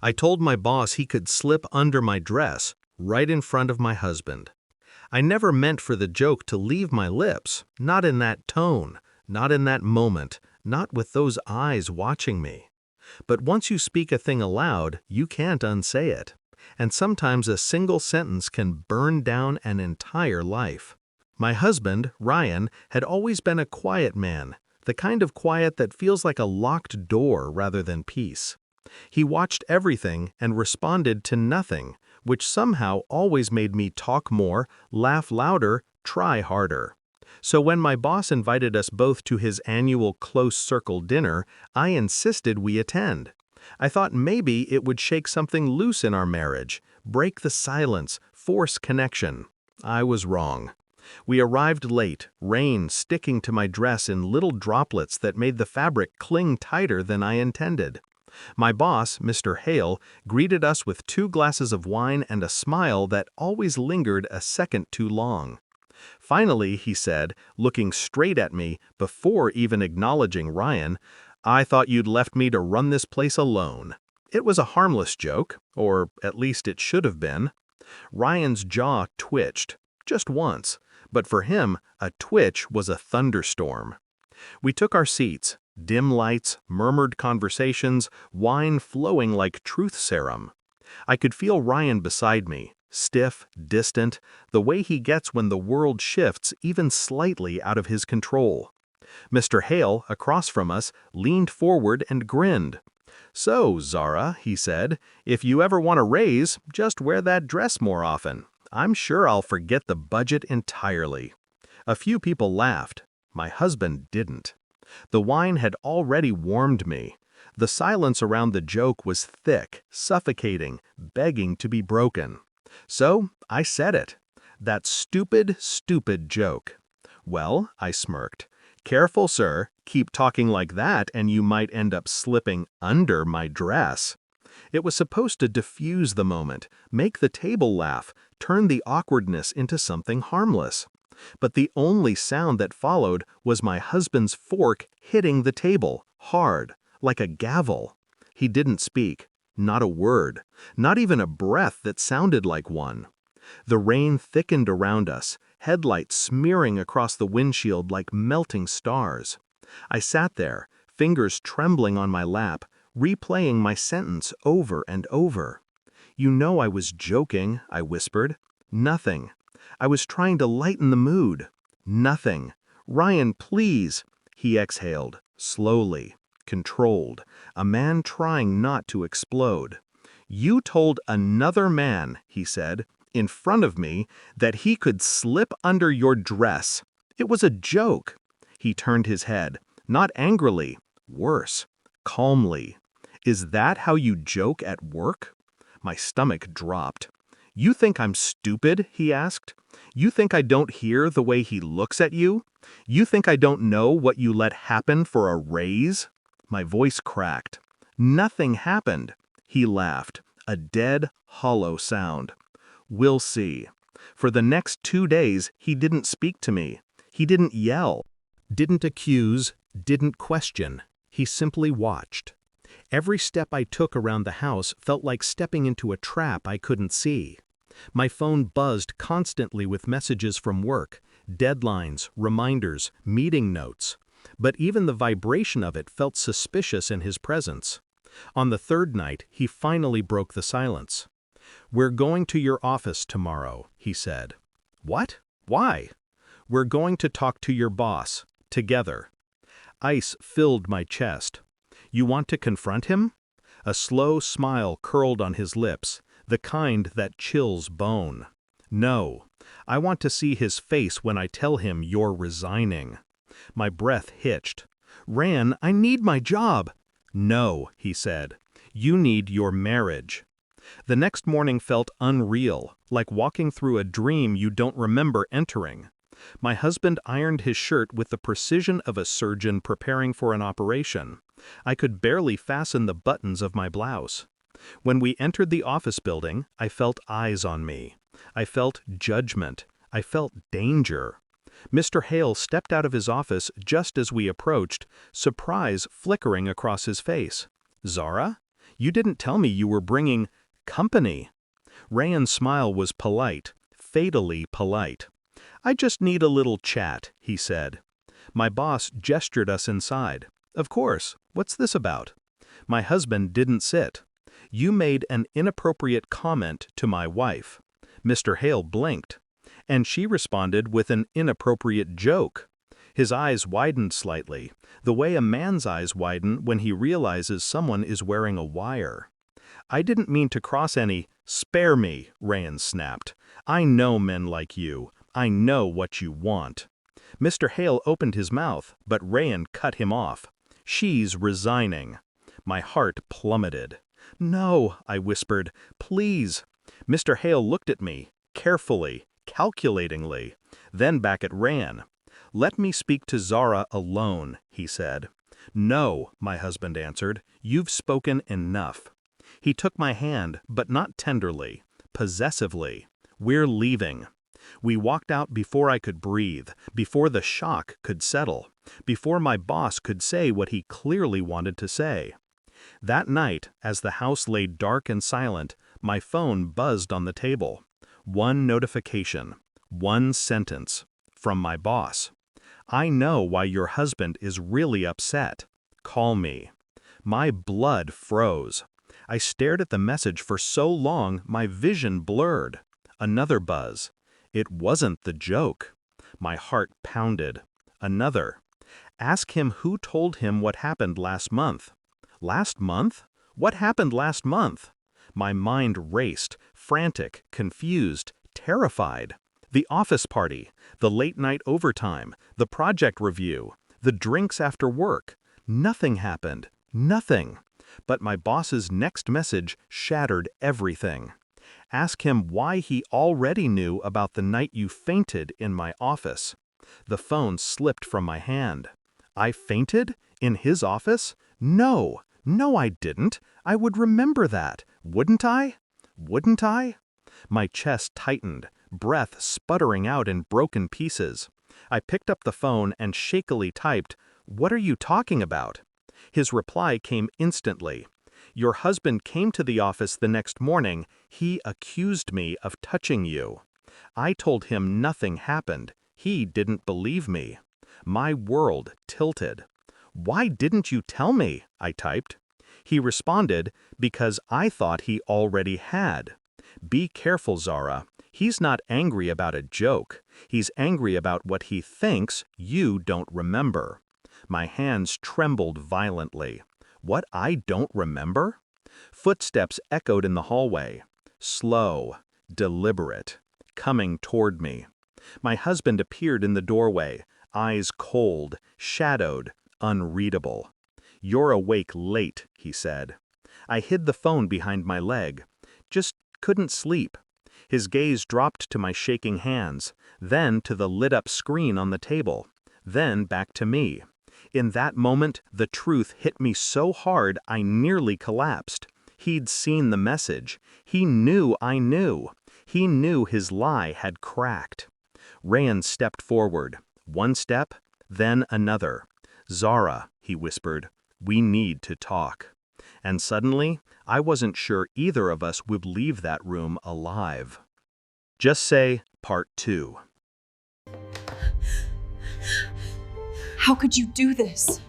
I told my boss he could slip under my dress, right in front of my husband. I never meant for the joke to leave my lips, not in that tone, not in that moment, not with those eyes watching me. But once you speak a thing aloud, you can't unsay it. And sometimes a single sentence can burn down an entire life. My husband, Ryan, had always been a quiet man, the kind of quiet that feels like a locked door rather than peace. He watched everything and responded to nothing, which somehow always made me talk more, laugh louder, try harder. So when my boss invited us both to his annual close circle dinner, I insisted we attend. I thought maybe it would shake something loose in our marriage, break the silence, force connection. I was wrong. We arrived late, rain sticking to my dress in little droplets that made the fabric cling tighter than I intended. My boss, Mr. Hale, greeted us with 2 glasses of wine and a smile that always lingered a second too long. Finally, he said, looking straight at me before even acknowledging Ryan, "I thought you'd left me to run this place alone." It was a harmless joke, or at least it should have been. Ryan's jaw twitched, just once, but for him, a twitch was a thunderstorm. We took our seats, dim lights, murmured conversations, wine flowing like truth serum. I could feel Ryan beside me, stiff, distant, the way he gets when the world shifts even slightly out of his control. Mr. Hale, across from us, leaned forward and grinned. "So, Zara," he said, "if you ever want a raise, just wear that dress more often. I'm sure I'll forget the budget entirely." A few people laughed. My husband didn't. The wine had already warmed me. The silence around the joke was thick, suffocating, begging to be broken. So I said it. That stupid, stupid joke. "Well," I smirked. "Careful, sir. Keep talking like that and you might end up slipping under my dress." It was supposed to diffuse the moment, make the table laugh, turn the awkwardness into something harmless. But the only sound that followed was my husband's fork hitting the table, hard, like a gavel. He didn't speak, not a word, not even a breath that sounded like one. The rain thickened around us, headlights smearing across the windshield like melting stars. I sat there, fingers trembling on my lap, replaying my sentence over and over. "You know I was joking," I whispered. "Nothing. I was trying to lighten the mood." "Nothing. Ryan, please." He exhaled, slowly, controlled, a man trying not to explode. "You told another man," he said, in front of me, "that he could slip under your dress. It was a joke." He turned his head, not angrily, worse, calmly. "Is that how you joke at work?" My stomach dropped. "You think I'm stupid?" he asked. "You think I don't hear the way he looks at you? You think I don't know what you let happen for a raise?" My voice cracked. "Nothing happened." He laughed, a dead, hollow sound. "We'll see." For the next 2 days, he didn't speak to me. He didn't yell, didn't accuse, didn't question. He simply watched. Every step I took around the house felt like stepping into a trap I couldn't see. My phone buzzed constantly with messages from work, deadlines, reminders, meeting notes. But even the vibration of it felt suspicious in his presence. On the 3rd night, he finally broke the silence. "We're going to your office tomorrow," he said. "What? Why?" "We're going to talk to your boss, together." Ice filled my chest. "You want to confront him?" A slow smile curled on his lips, the kind that chills bone. "No. I want to see his face when I tell him you're resigning." My breath hitched. "Ran, I need my job." "No," he said. "You need your marriage." The next morning felt unreal, like walking through a dream you don't remember entering. My husband ironed his shirt with the precision of a surgeon preparing for an operation. I could barely fasten the buttons of my blouse. When we entered the office building, I felt eyes on me. I felt judgment. I felt danger. Mr. Hale stepped out of his office just as we approached, surprise flickering across his face. "Zara? You didn't tell me you were bringing company." Rayan's smile was polite, fatally polite. "I just need a little chat," he said. My boss gestured us inside. "Of course, what's this about?" My husband didn't sit. "You made an inappropriate comment to my wife." Mr. Hale blinked. "And she responded with an inappropriate joke." His eyes widened slightly, the way a man's eyes widen when he realizes someone is wearing a wire. "I didn't mean to cross any—" "Spare me," Rayan snapped. "I know men like you. I know what you want." Mr. Hale opened his mouth, but Rayan cut him off. "She's resigning." My heart plummeted. "No," I whispered. "Please." Mr. Hale looked at me, carefully, calculatingly, then back at Rayan. "Let me speak to Zara alone," he said. "No," my husband answered. "You've spoken enough." He took my hand, but not tenderly, possessively. "We're leaving." We walked out before I could breathe, before the shock could settle, before my boss could say what he clearly wanted to say. That night, as the house lay dark and silent, my phone buzzed on the table. One notification, one sentence, from my boss. "I know why your husband is really upset. Call me." My blood froze. I stared at the message for so long my vision blurred. Another buzz. It wasn't the joke. My heart pounded. Another. "Ask him who told him what happened last month." Last month? What happened last month? My mind raced, frantic, confused, terrified. The office party, the late-night overtime, the project review, the drinks after work. Nothing happened. Nothing. But my boss's next message shattered everything. "Ask him why he already knew about the night you fainted in my office." The phone slipped from my hand. I fainted? In his office? No, no I didn't. I would remember that. Wouldn't I? Wouldn't I? My chest tightened, breath sputtering out in broken pieces. I picked up the phone and shakily typed, "What are you talking about?" His reply came instantly. "Your husband came to the office the next morning. He accused me of touching you." I told him nothing happened. He didn't believe me. My world tilted. "Why didn't you tell me?" I typed. He responded, "Because I thought he already had." Be careful, Zara. He's not angry about a joke. He's angry about what he thinks you don't remember. My hands trembled violently. What I don't remember? Footsteps echoed in the hallway. Slow, deliberate, coming toward me. My husband appeared in the doorway, eyes cold, shadowed, unreadable. "You're awake late," he said. I hid the phone behind my leg. Just couldn't sleep. His gaze dropped to my shaking hands, then to the lit-up screen on the table, then back to me. In that moment, the truth hit me so hard I nearly collapsed. He'd seen the message. He knew I knew. He knew his lie had cracked. Rayan stepped forward. One step, then another. "Zara," he whispered, "we need to talk." And suddenly, I wasn't sure either of us would leave that room alive. Just say, Part 2. How could you do this?